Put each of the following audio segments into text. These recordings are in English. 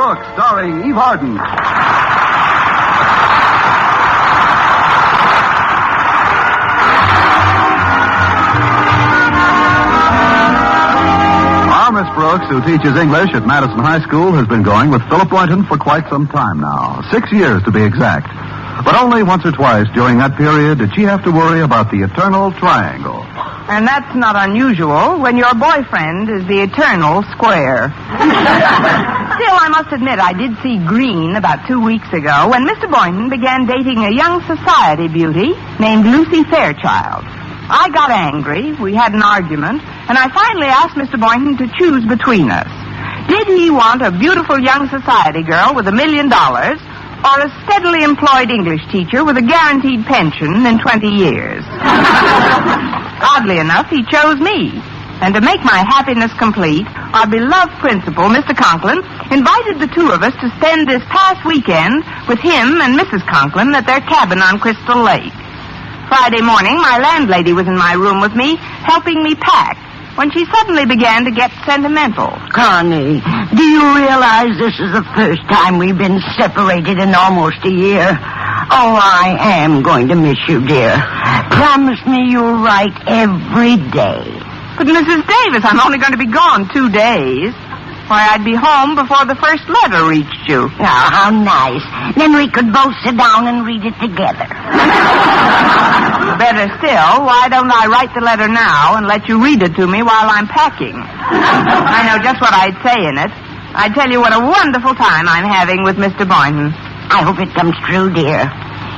Brooks, starring Eve Arden. Our Miss Brooks, who teaches English at Madison High School, has been going with Philip Boynton for quite some time now. 6 years to be exact. But only once or twice during that period did she have to worry about the eternal triangle. And that's not unusual when your boyfriend is the eternal square. Still, I must admit, I did see green about 2 weeks ago when Mr. Boynton began dating a young society beauty named Lucy Fairchild. I got angry, we had an argument, and I finally asked Mr. Boynton to choose between us. Did he want a beautiful young society girl with $1 million, or a steadily employed English teacher with a guaranteed pension in 20 years? Oddly enough, he chose me. And to make my happiness complete, our beloved principal, Mr. Conklin, invited the two of us to spend this past weekend with him and Mrs. Conklin at their cabin on Crystal Lake. Friday morning, my landlady was in my room with me, helping me pack, when she suddenly began to get sentimental. Connie, do you realize this is the first time we've been separated in almost a year? Oh, I am going to miss you, dear. Promise me you'll write every day. But, Mrs. Davis, I'm only going to be gone 2 days. Why, I'd be home before the first letter reached you. Oh, how nice. Then we could both sit down and read it together. Better still, why don't I write the letter now and let you read it to me while I'm packing? I know just what I'd say in it. I'd tell you what a wonderful time I'm having with Mr. Boynton. I hope it comes true, dear.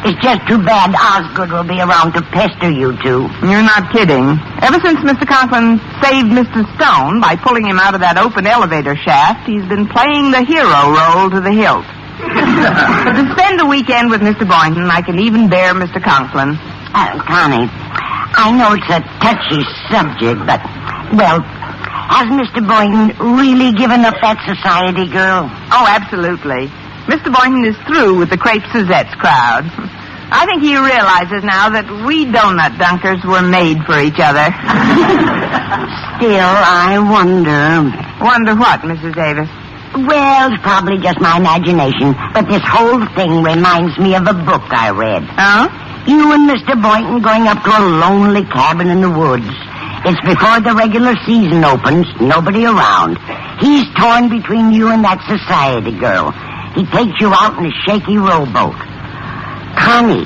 It's just too bad Osgood will be around to pester you two. You're not kidding. Ever since Mr. Conklin saved Mr. Stone by pulling him out of that open elevator shaft, he's been playing the hero role to the hilt. But to spend a weekend with Mr. Boynton, I can even bear Mr. Conklin. Connie, I know it's a touchy subject, but, well, has Mr. Boynton really given up that society girl? Oh, absolutely. Mr. Boynton is through with the Crepe Suzette's crowd. I think he realizes now that we donut dunkers were made for each other. Still, I wonder... Wonder what, Mrs. Davis? Well, it's probably just my imagination, but this whole thing reminds me of a book I read. Oh? You and Mr. Boynton going up to a lonely cabin in the woods. It's before the regular season opens, nobody around. He's torn between you and that society girl. He takes you out in a shaky rowboat. Connie,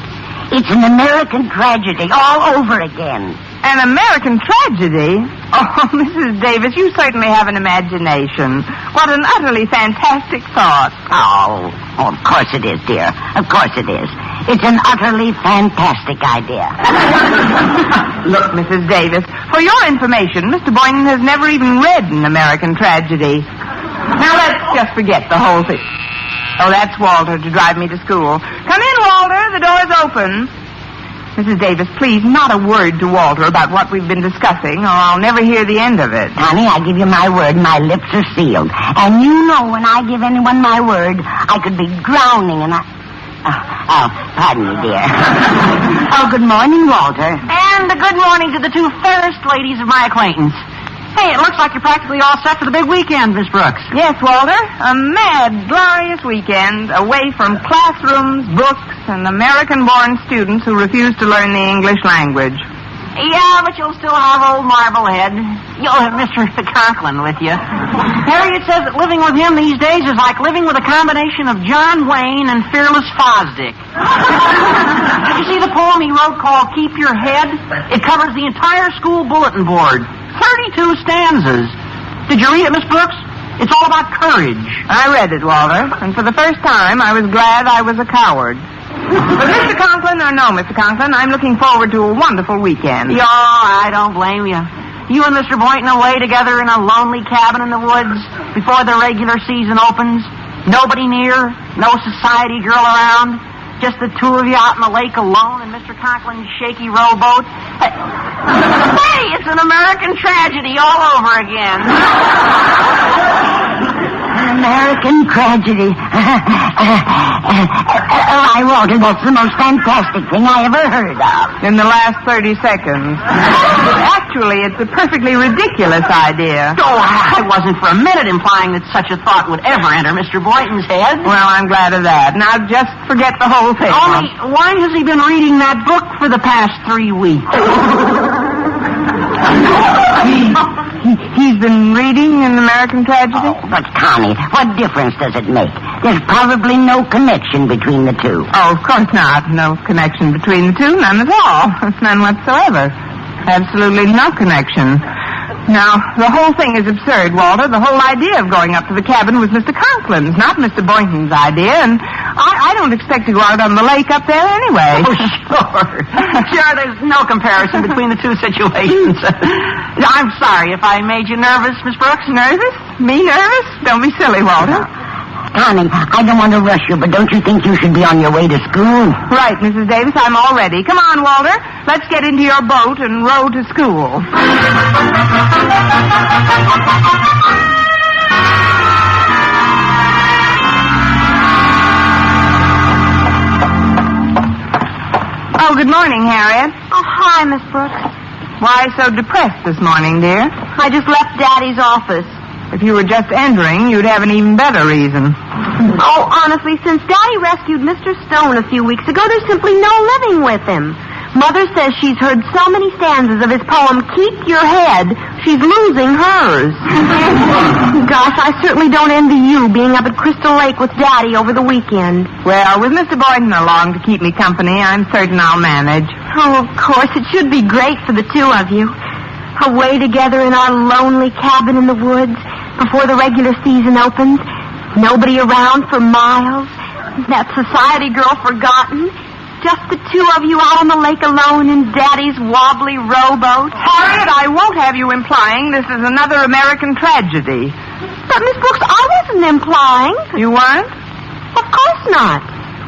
it's an American tragedy all over again. An American tragedy? Oh, Mrs. Davis, you certainly have an imagination. What an utterly fantastic thought. Oh, of course it is, dear. Of course it is. It's an utterly fantastic idea. Look, Mrs. Davis, for your information, Mr. Boynton has never even read an American tragedy. Now, let's just forget the whole thing. Oh, that's Walter to drive me to school. Come in, Walter. The door's open. Mrs. Davis, please, not a word to Walter about what we've been discussing, or I'll never hear the end of it. Connie, I give you my word, my lips are sealed. And you know when I give anyone my word, I could be drowning and pardon me, dear. Oh, good morning, Walter. And a good morning to the two fairest ladies of my acquaintance. Hey, it looks like you're practically all set for the big weekend, Miss Brooks. Yes, Walter. A mad, glorious weekend away from classrooms, books, and American-born students who refuse to learn the English language. Yeah, but you'll still have old Marblehead. You'll have Mr. Conklin with you. Harriet says that living with him these days is like living with a combination of John Wayne and Fearless Fosdick. Did you see the poem he wrote called Keep Your Head? It covers the entire school bulletin board. 32 stanzas. Did you read it, Miss Brooks? It's all about courage. I read it, Walter, and for the first time I was glad I was a coward. But Mr. Conklin, or no, Mr. Conklin, I'm looking forward to a wonderful weekend. Yeah, I don't blame you. You and Mr. Boynton away together in a lonely cabin in the woods before the regular season opens. Nobody near, no society girl around. Just the two of you out in the lake alone in Mr. Conklin's shaky rowboat. Hey, it's an American tragedy all over again. An American tragedy. Why, Walter, that's the most fantastic thing I ever heard of. In the last 30 seconds. Actually, it's a perfectly ridiculous idea. Oh, I wasn't for a minute implying that such a thought would ever enter Mr. Boynton's head. Well, I'm glad of that. Now, just forget the whole thing. Only, why has he been reading that book for the past 3 weeks? He's been reading An American Tragedy? Oh, but, Connie, what difference does it make? There's probably no connection between the two. Oh, of course not. No connection between the two. None at all. None whatsoever. Absolutely no connection. Now, the whole thing is absurd, Walter. The whole idea of going up to the cabin was Mr. Conklin's, not Mr. Boynton's idea, and I don't expect to go out on the lake up there anyway. Oh, sure. Sure, there's no comparison between the two situations. I'm sorry if I made you nervous, Miss Brooks. Nervous? Me nervous? Don't be silly, Walter. Connie, I don't want to rush you, but don't you think you should be on your way to school? Right, Mrs. Davis, I'm all ready. Come on, Walter. Let's get into your boat and row to school. Oh, good morning, Harriet. Oh, hi, Miss Brooks. Why so depressed this morning, dear? I just left Daddy's office. If you were just entering, you'd have an even better reason. Oh, honestly, since Daddy rescued Mr. Stone a few weeks ago, there's simply no living with him. Mother says she's heard so many stanzas of his poem, Keep Your Head, she's losing hers. Gosh, I certainly don't envy you being up at Crystal Lake with Daddy over the weekend. Well, with Mr. Boynton along to keep me company, I'm certain I'll manage. Oh, of course, it should be great for the two of you. Away together in our lonely cabin in the woods before the regular season opens. Nobody around for miles. That society girl forgotten. Just the two of you out on the lake alone in Daddy's wobbly rowboat. Harriet, I won't have you implying this is another American tragedy. But, Miss Brooks, I wasn't implying. You weren't? Of course not.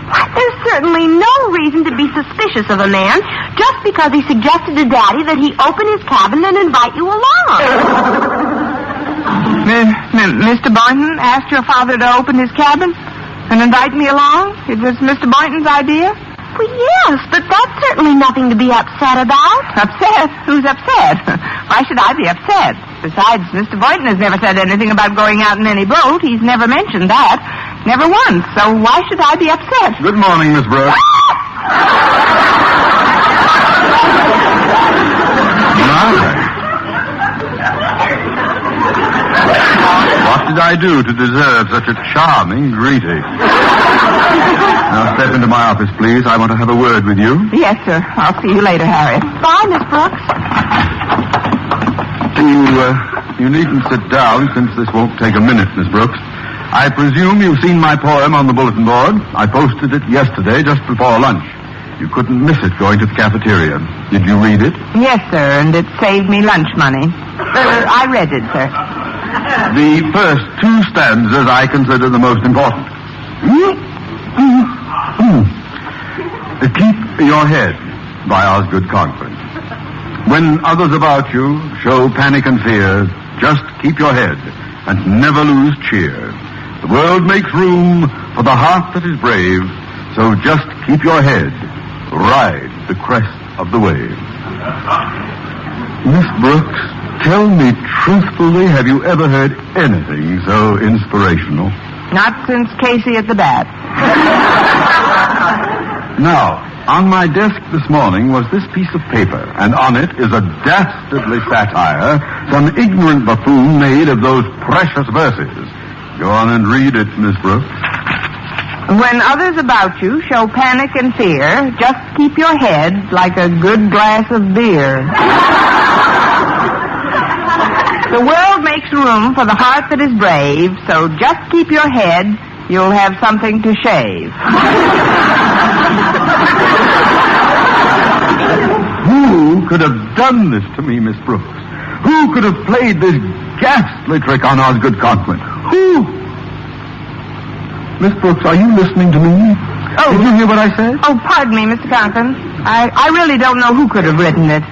There's certainly no reason to be suspicious of a man just because he suggested to Daddy that he open his cabin and invite you along. Mr. Boynton asked your father to open his cabin and invite me along? It was Mr. Boynton's idea? Well, yes, but that's certainly nothing to be upset about. Upset? Who's upset? Why should I be upset? Besides, Mr. Boynton has never said anything about going out in any boat. He's never mentioned that. Never once. So why should I be upset? Good morning, Miss Brooks. What did I do to deserve such a charming greeting? Now step into my office, please. I want to have a word with you. Yes, sir. I'll see you later, Harriet. Bye, Miss Brooks. You needn't sit down since this won't take a minute, Miss Brooks. I presume you've seen my poem on the bulletin board. I posted it yesterday just before lunch. You couldn't miss it going to the cafeteria. Did you read it? Yes, sir, and it saved me lunch money. I read it, sir. The first two stanzas I consider the most important. Keep Your Head by Osgood Conklin. When others about you show panic and fear, just keep your head and never lose cheer. The world makes room for the heart that is brave, so just keep your head. Ride the crest of the wave. Miss Brooks, tell me truthfully, have you ever heard anything so inspirational? Not since Casey at the bat. Now, on my desk this morning was this piece of paper, and on it is a dastardly satire some ignorant buffoon made of those precious verses. Go on and read it, Miss Brooks. When others about you show panic and fear, just keep your head like a good glass of beer. The world makes room for the heart that is brave, so just keep your head. You'll have something to shave. Who could have done this to me, Miss Brooks? Who could have played this ghastly trick on Osgood Conklin? Who? Miss Brooks, are you listening to me? Oh. Did you hear what I said? Oh, pardon me, Mr. Conklin. I really don't know who could have written it.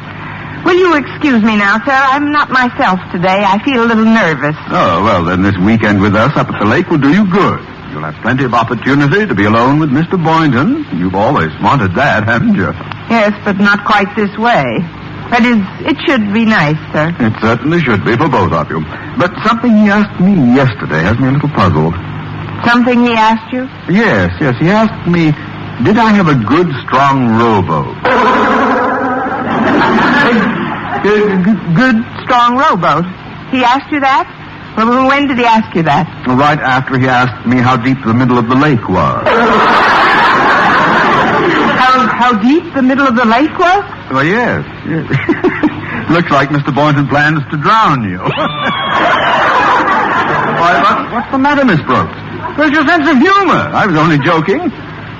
Will you excuse me now, sir? I'm not myself today. I feel a little nervous. Oh, well, then this weekend with us up at the lake will do you good. You'll have plenty of opportunity to be alone with Mr. Boynton. You've always wanted that, haven't you? Yes, but not quite this way. That is, it should be nice, sir. It certainly should be for both of you. But something he asked me yesterday has me a little puzzled. Something he asked you? Yes. He asked me, did I have a good, strong rowboat? Good, strong rowboat. He asked you that? Well, when did he ask you that? Right after he asked me how deep the middle of the lake was. How deep the middle of the lake was? Well, yes. Looks like Mr. Boynton plans to drown you. Why, what's the matter, Miss Brooks? Where's your sense of humor? I was only joking.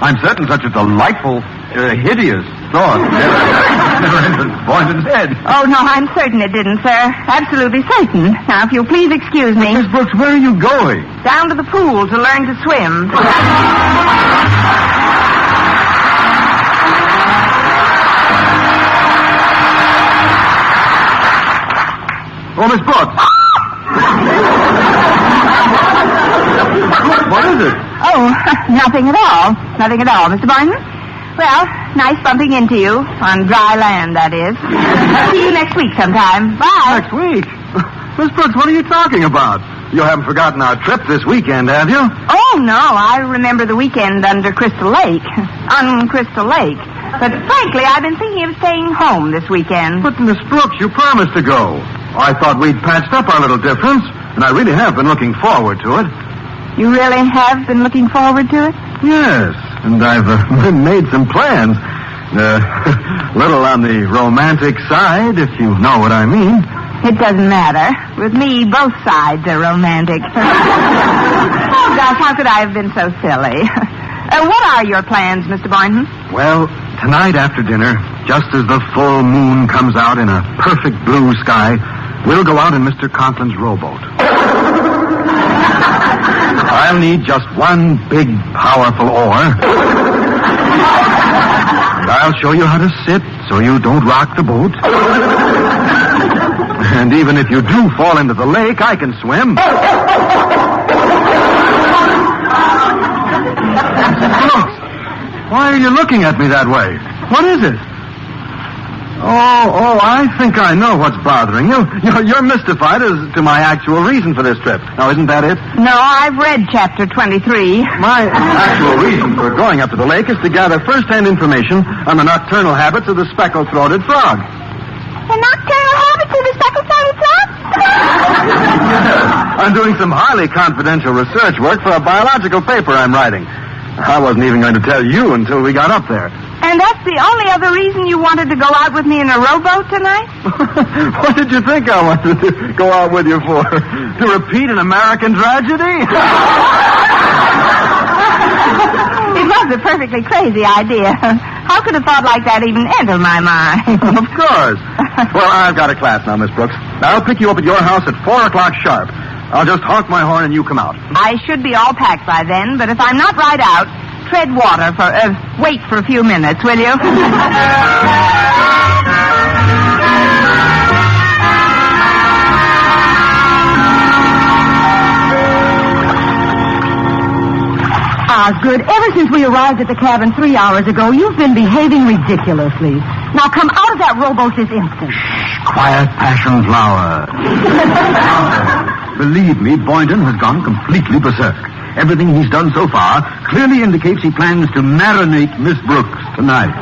I'm certain such a delightful, hideous thought never entered Boynton's head. Oh, no, I'm certain it didn't, sir. Absolutely certain. Now, if you'll please excuse me. Miss Brooks, where are you going? Down to the pool to learn to swim. Oh, Miss Brooks. What is it? Oh, nothing at all. Nothing at all, Mr. Boynton. Well, nice bumping into you. On dry land, that is. See you next week sometime. Bye. Next week? Miss Brooks, what are you talking about? You haven't forgotten our trip this weekend, have you? Oh, no. I remember the weekend under Crystal Lake. On Crystal Lake. But frankly, I've been thinking of staying home this weekend. But, Miss Brooks, you promised to go. I thought we'd patched up our little difference, and I really have been looking forward to it. You really have been looking forward to it? Yes, and I've made some plans. Little on the romantic side, if you know what I mean. It doesn't matter. With me, both sides are romantic. Oh, gosh, how could I have been so silly? What are your plans, Mr. Boynton? Well, tonight after dinner, just as the full moon comes out in a perfect blue sky, we'll go out in Mr. Conklin's rowboat. I'll need just one big, powerful oar. And I'll show you how to sit so you don't rock the boat. And even if you do fall into the lake, I can swim. Why are you looking at me that way? What is it? Oh, I think I know what's bothering you. You're mystified as to my actual reason for this trip. Now, isn't that it? No, I've read chapter 23. My actual reason for going up to the lake is to gather first-hand information on the nocturnal habits of the speckled-throated frog. The nocturnal habits of the speckled-throated frog? I'm doing some highly confidential research work for a biological paper I'm writing. I wasn't even going to tell you until we got up there. And that's the only other reason you wanted to go out with me in a rowboat tonight? What did you think I wanted to go out with you for? To repeat an American tragedy? It was a perfectly crazy idea. How could a thought like that even enter my mind? Of course. Well, I've got a class now, Miss Brooks. I'll pick you up at your house at 4 o'clock sharp. I'll just honk my horn and you come out. I should be all packed by then, but if I'm not right out, tread water for, wait for a few minutes, will you? Osgood, ever since we arrived at the cabin 3 hours ago, you've been behaving ridiculously. Now come out of that rowboat this instant. Quiet, passion flower. Believe me, Boynton has gone completely berserk. Everything he's done so far clearly indicates he plans to marinate Miss Brooks tonight.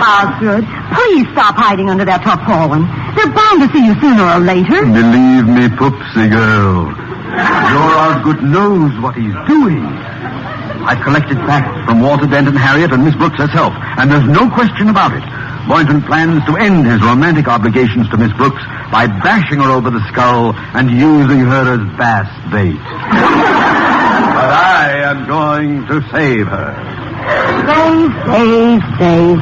Osgood, please stop hiding under that tarpaulin. They're bound to see you sooner or later. Believe me, Poopsie girl, your Osgood knows what he's doing. I've collected facts from Walter Denton, Harriet, and Miss Brooks herself, and there's no question about it. Boynton plans to end his romantic obligations to Miss Brooks by bashing her over the skull and using her as bass bait. But I am going to save her. Save.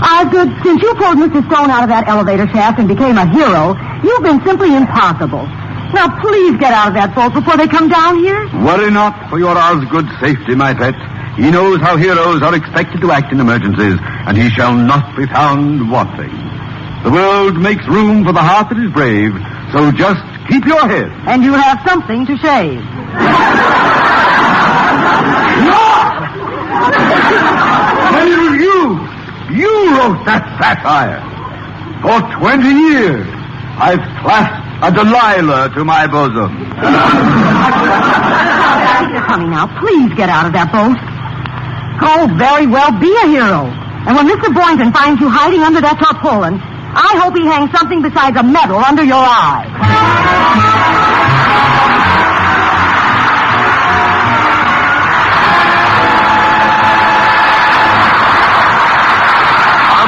Osgood, since you pulled Mr. Stone out of that elevator shaft and became a hero, you've been simply impossible. Now, please get out of that boat before they come down here. Worry not for your Osgood's safety, my pet. He knows how heroes are expected to act in emergencies, and he shall not be found wanting. The world makes room for the heart that is brave, so just keep your head. And you'll have something to shave. Then it was you wrote that satire. For 20 years, I've clasped a Delilah to my bosom. Honey, now, please get out of that boat. Oh, very well, be a hero. And when Mr. Boynton finds you hiding under that tarpaulin, I hope he hangs something besides a medal under your eye.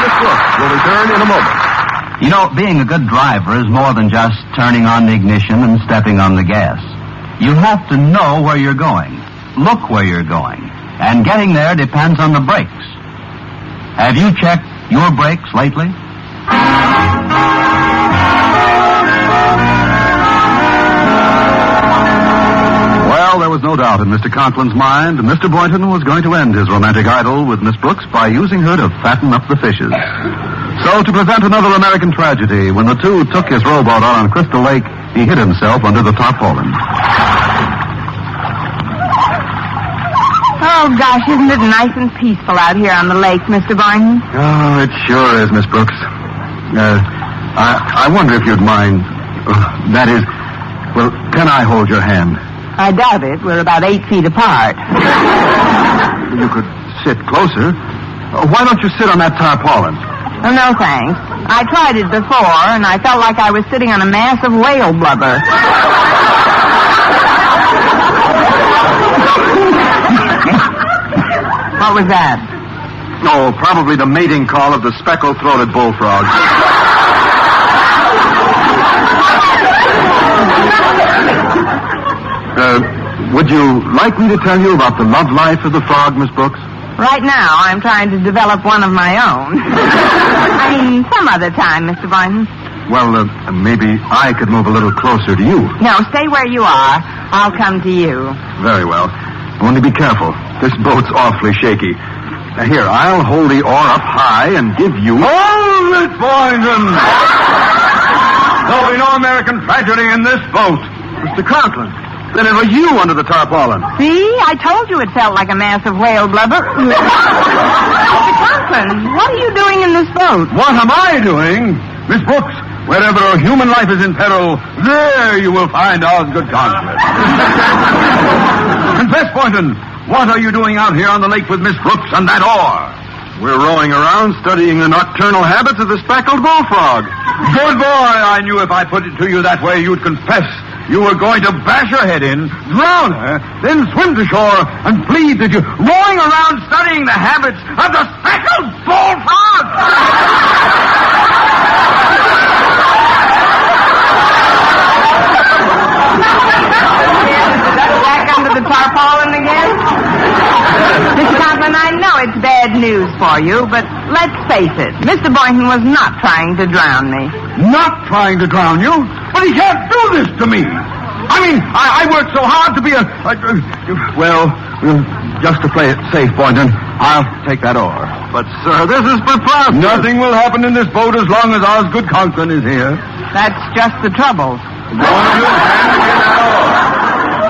Miss Brooks will return in a moment. You know, being a good driver is more than just turning on the ignition and stepping on the gas. You have to know where you're going, look where you're going, and getting there depends on the brakes. Have you checked your brakes lately? Well, there was no doubt in Mr. Conklin's mind. Mr. Boynton was going to end his romantic idyll with Miss Brooks by using her to fatten up the fishes. So, to prevent another American tragedy, when the two took his rowboat out on Crystal Lake, he hid himself under the tarpaulin. Oh, gosh, isn't it nice and peaceful out here on the lake, Mr. Boynton? Oh, it sure is, Miss Brooks. I wonder if you'd mind. That is, well, can I hold your hand? I doubt it. We're about 8 feet apart. You could sit closer. Why don't you sit on that tarpaulin? Oh, no, thanks. I tried it before, and I felt like I was sitting on a mass of whale blubber. What was that? Oh, probably the mating call of the speckled-throated bullfrog. Would you like me to tell you about the love life of the frog, Miss Brooks? Right now, I'm trying to develop one of my own. I mean, some other time, Mr. Boynton. Well, maybe I could move a little closer to you. No, stay where you are. I'll come to you. Very well. Only be careful. This boat's awfully shaky. Here, I'll hold the oar up high and give you... Hold it, Boynton! There'll be no American tragedy in this boat. Mr. Conklin, then it was you under the tarpaulin. See? I told you it felt like a mass of whale blubber. Mr. Conklin, what are you doing in this boat? What am I doing? Miss Brooks, wherever a human life is in peril, there you will find Osgood Conklin. Confess, Boynton, what are you doing out here on the lake with Miss Brooks and that oar? We're rowing around studying the nocturnal habits of the speckled bullfrog. Good boy, I knew if I put it to you that way, you'd confess. You were going to bash her head in, drown her, then swim to shore and plead that you're rowing around studying the habits of the speckled bullfrog. Back under the tarpaulin again? Mr. Conklin, I know it's bad news for you, but let's face it. Mr. Boynton was not trying to drown me. Not trying to drown you? But he can't do this to me. I mean, I worked so hard to be well, just to play it safe, Boynton, I'll take that oar. But, sir, this is preposterous. Nothing will happen in this boat as long as Osgood Conklin is here. That's just the trouble. Go on, you hand me that oar.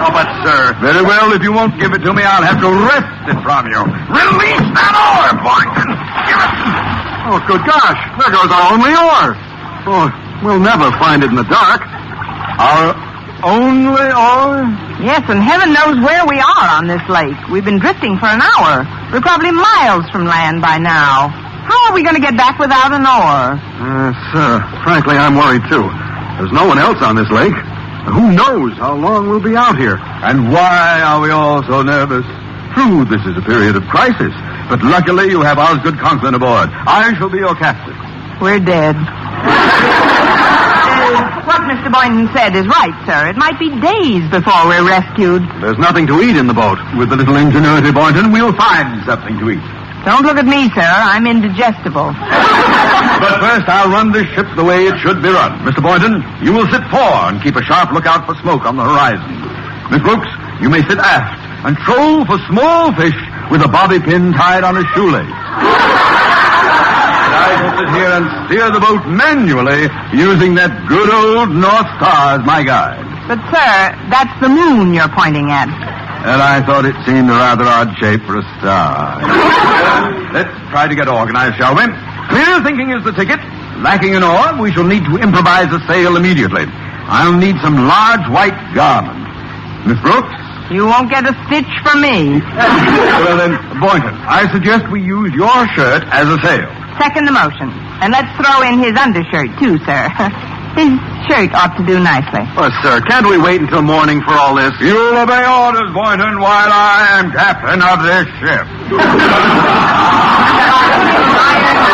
Oh, but, sir, very well, if you won't give it to me, I'll have to wrest it from you. Release that oar, Boynton. Give it. Oh, good gosh, there goes our only oar. Oh, we'll never find it in the dark. Our only oar? Yes, and heaven knows where we are on this lake. We've been drifting for an hour. We're probably miles from land by now. How are we going to get back without an oar? Sir, frankly, I'm worried, too. There's no one else on this lake. Who knows how long we'll be out here? And why are we all so nervous? True, this is a period of crisis, but luckily you have Osgood Conklin aboard. I shall be your captain. We're dead. What Mr. Boynton said is right, sir. It might be days before we're rescued. There's nothing to eat in the boat. With a little ingenuity, Boynton, we'll find something to eat. Don't look at me, sir. I'm indigestible. But first, I'll run this ship the way it should be run. Mr. Boynton, you will sit fore and keep a sharp lookout for smoke on the horizon. Miss Brooks, you may sit aft and troll for small fish with a bobby pin tied on a shoelace. I will sit here and steer the boat manually using that good old North Star as my guide. But, sir, that's the moon you're pointing at. And I thought it seemed a rather odd shape for a star. Let's try to get organized, shall we? Clear thinking is the ticket. Lacking an oar, we shall need to improvise a sail immediately. I'll need some large white garments. Miss Brooks? You won't get a stitch from me. Well, then, Boynton, I suggest we use your shirt as a sail. Second the motion. And let's throw in his undershirt, too, sir. His shirt ought to do nicely. Oh, sir, can't we wait until morning for all this? You'll obey orders, Boynton, while I am captain of this ship.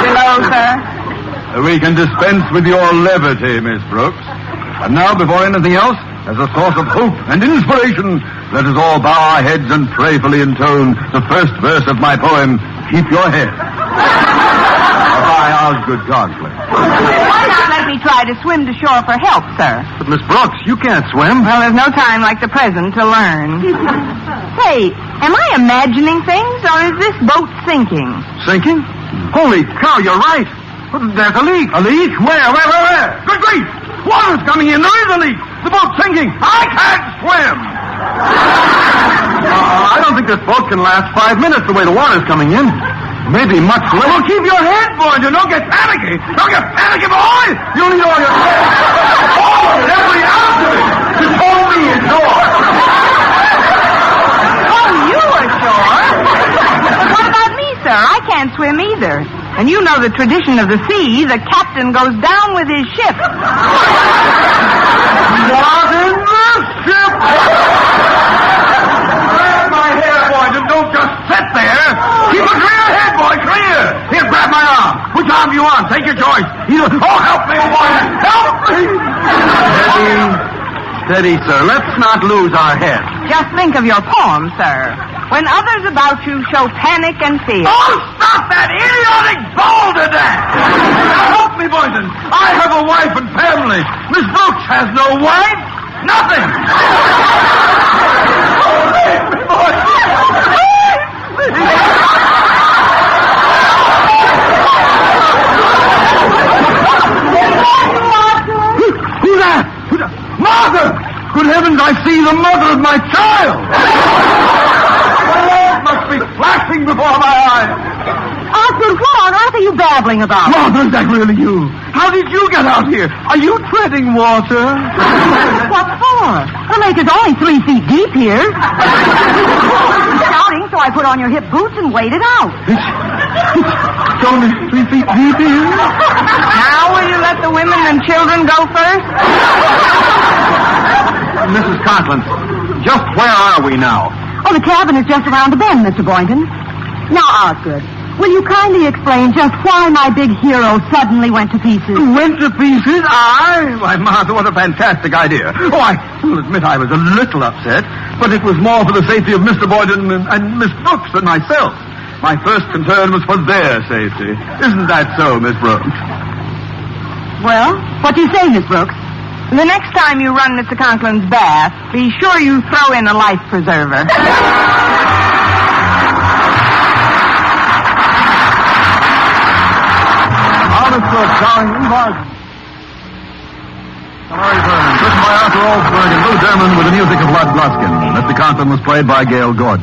Below, sir. We can dispense with your levity, Miss Brooks. And now, before anything else, as a source of hope and inspiration, let us all bow our heads and prayerfully intone the first verse of my poem, Keep Your Head. By Osgood Conklin. Why not let me try to swim to shore for help, sir? But, Miss Brooks, you can't swim. Well, there's no time like the present to learn. Say, am I imagining things, or is this boat sinking? Sinking? Holy cow, you're right. There's a leak. A leak? Where? Good grief! Water's coming in. There is a leak. The boat's sinking. I can't swim. I don't think this boat can last 5 minutes the way the water's coming in. Maybe much less. Well, keep your head, boy. Don't get panicky. Don't get panicky, boy. You'll need all your head. All of it, every ounce of it. Just hold me ashore. Oh, you ashore? But what about me, sir? I can't swim either. And you know the tradition of the sea. The captain goes down with his ship. Not in this ship. Grab my hair, boy, and don't just sit there. Keep a clear head, boy, clear. Here, grab my arm. Which arm do you want? Take your choice. Either. Oh, help me, boy. Help me. Steady, sir. Let's not lose our head. Just think of your poem, sir. When others about you show panic and fear. Oh, stop that idiotic balderdash! Now help me, Boynton. I have a wife and family. Miss Brooks has no wife. Nothing. Who's that? Mother! Good heavens, I see the mother of my child! Must be flashing before my eyes. Osgood, what on earth are you babbling about? Mother, is that really you? How did you get out here? Are you treading water? What for? The lake is only 3 feet deep here. Shouting, so I put on your hip boots and waded out. It's only 3 feet deep here. Now will you let the women and children go first? Mrs. Conklin, just where are we now? Oh, the cabin is just around the bend, Mr. Boynton. Now, Osgood, will you kindly explain just why my big hero suddenly went to pieces? Went to pieces? Why, Martha, what a fantastic idea. Oh, I will admit I was a little upset, but it was more for the safety of Mr. Boynton and Miss Brooks than myself. My first concern was for their safety. Isn't that so, Miss Brooks? Well, what do you say, Miss Brooks? The next time you run Mr. Conklin's bath, be sure you throw in a life preserver. Honest Brooks, starring Eve Arden. Written by Arthur Olsberg and Lou Derman with the music of Lud Gluskin. Mr. Conklin was played by Gale Gordon.